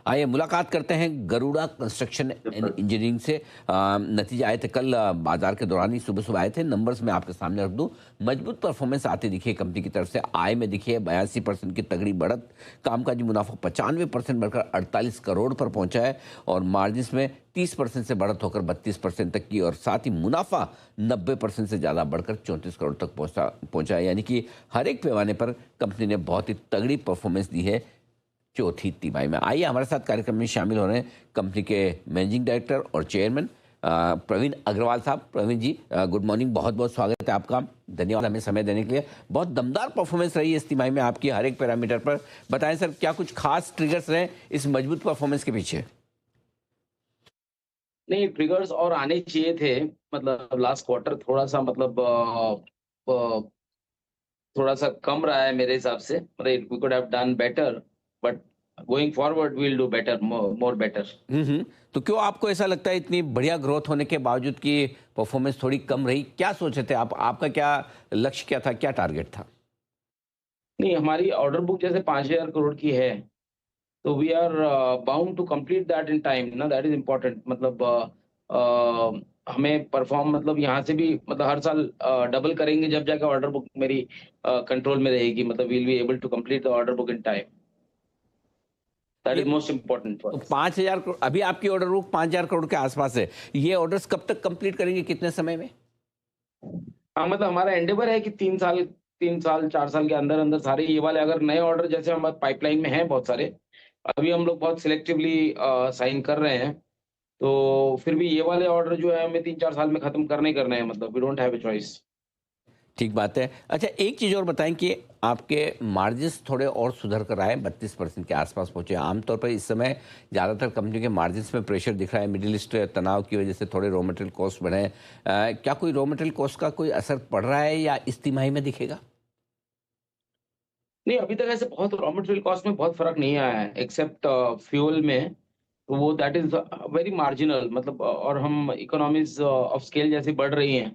आइए मुलाकात करते हैं गरुड़ा कंस्ट्रक्शन एंड इंजीनियरिंग से। नतीजे आए थे कल बाजार के दौरान ही, सुबह सुबह आए थे। नंबर्स मैं आपके सामने रख दूं। मजबूत परफॉर्मेंस आती दिखी है कंपनी की तरफ से। आय में दिखी है 82% की तगड़ी बढ़त। कामकाजी मुनाफा 95% बढ़कर 48 करोड़ पर पहुंचा है और मार्जिन में 30% से बढ़त होकर 32% तक की, और साथ ही मुनाफा 90% से ज़्यादा बढ़कर 34 करोड़ तक पहुंचा है। यानी कि हर एक पैमाने पर कंपनी ने बहुत ही तगड़ी परफॉर्मेंस दी है चौथी तिमाही में। आइए हमारे साथ कार्यक्रम में शामिल हो रहे हैं कंपनी के मैनेजिंग डायरेक्टर और चेयरमैन प्रवीण अग्रवाल साहब। प्रवीण जी, गुड मॉर्निंग, बहुत बहुत स्वागत है आपका। धन्यवाद हमें समय देने के लिए। बहुत दमदार परफॉर्मेंस रही है इस तिमाही में आपकी हर एक पैरामीटर पर। बताएं सर, क्या कुछ खास ट्रिगर्स रहे इस मजबूत परफॉर्मेंस के पीछे? नहीं, ट्रिगर्स और आने चाहिए थे। मतलब लास्ट क्वार्टर थोड़ा सा मतलब थोड़ा सा कम रहा है मेरे हिसाब से। मतलब we could have done better, but going forward we will do better, more better. तो क्यों आपको ऐसा लगता है इतनी बढ़िया ग्रोथ होने के बावजूद कि परफॉर्मेंस थोड़ी कम रही? क्या सोचे थे आप? आपका क्या लक्ष्य, क्या था, क्या टारगेट था? नहीं, हमारी ऑर्डर बुक जैसे 5,000 करोड़ की है, तो we are bound to complete that in time ना। That is important. मतलब हमें परफॉर्म, मतलब यहाँ से भी मतलब हर साल डबल करेंगे जब जाकर ऑर्डर बुक मेरी कंट्रोल में रहेगी। मतलब we'll be able to complete the order book in time. That ये is most important for to us. 5,000 crore, अभी आपकी ऑर्डर बुक 5,000 करोड़ के आसपास है। ये ऑर्डर्स कब तक कंप्लीट करेंगे, कितने समय में? हाँ, मतलब हमारा एंडेवर है कि 3 साल 4 साल के अंदर अंदर सारे ये वाले अगर नए ऑर्डर जैसे हमारे पाइपलाइन में हैं बहुत सारे। अभी हम लोग बहुत सिलेक्टिवली साइन कर रहे हैं। तो फिर भी ये वाले ऑर्डर जो है हमें 3-4 साल में खत्म करने ही करने हैं। मतलब we don't have a choice. ठीक बात है। अच्छा, एक चीज़ और बताएं कि आपके मार्जिन्स थोड़े और सुधर कर आए, 32% के आसपास पहुंचे। आमतौर पर इस समय ज़्यादातर कंपनी के मार्जिन्स में प्रेशर दिख रहा है। मिडिल ईस्ट तनाव की वजह से थोड़े रॉ मटेरियल कॉस्ट बढ़े हैं। क्या कोई रॉ मटेरियल कॉस्ट का कोई असर पड़ रहा है या इस तिमाही में दिखेगा? नहीं, अभी तक ऐसे बहुत रॉ मटेरियल कॉस्ट में बहुत फर्क नहीं आया है, एक्सेप्ट फ्यूल में। तो वो दैट इज वेरी मार्जिनल। मतलब और हम इकोनॉमीज ऑफ स्केल जैसे बढ़ रही हैं,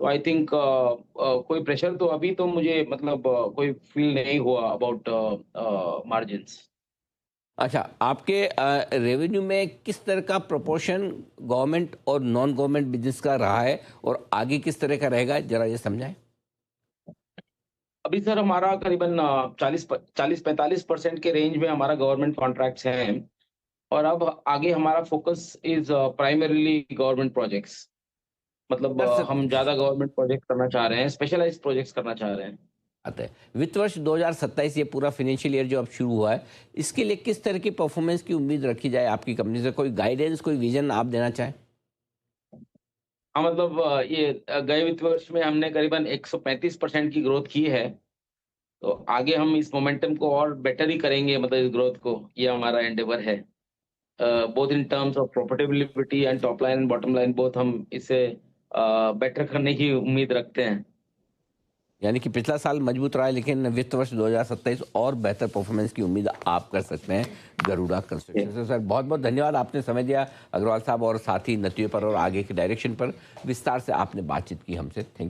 तो आई थिंक कोई प्रेशर तो अभी तो मुझे मतलब कोई फील नहीं हुआ अबाउट मार्जिन्स। अच्छा, आपके रेवेन्यू में किस तरह का प्रोपोर्शन गवर्नमेंट और नॉन गवर्नमेंट बिजनेस का रहा है और आगे किस तरह का रहेगा, जरा ये समझाएं। अभी सर हमारा करीबन 40-45% के रेंज में हमारा गवर्नमेंट कॉन्ट्रैक्ट्स हैं। और अब आगे हमारा focus is primarily government projects. मतलब कर सकते हम ज्यादा गवर्नमेंट प्रोजेक्ट करना चाह रहे हैं, स्पेशलाइज्ड प्रोजेक्ट्स करना चाह रहे हैं। आते हैं वित्त वर्ष 2027, ये पूरा फाइनेंशियल ईयर जो अब शुरू हुआ है, इसके लिए किस तरह की परफॉर्मेंस की उम्मीद रखी जाए आपकी कंपनी से? कोई गाइडेंस, कोई विजन आप देना चाहें? हाँ, मतलब ये गए वित्त वर्ष में हमने करीबन 135% की ग्रोथ की है। तो आगे हम इस मोमेंटम को और बेटर ही करेंगे। मतलब इस ग्रोथ को, ये हमारा एंडेवर है। Both in terms of profitability and top line and bottom line, both हम इसे बेटर करने की उम्मीद रखते हैं। यानी कि पिछला साल मजबूत रहा है, लेकिन वित्त वर्ष 2027 और बेहतर परफॉर्मेंस की उम्मीद आप कर सकते हैं गरुड़ा कंस्ट्रक्शन से। सर, बहुत बहुत धन्यवाद, आपने समय दिया अग्रवाल साहब, और साथ ही नतीजों पर और आगे के डायरेक्शन पर विस्तार से आपने बातचीत की हमसे। Thank you.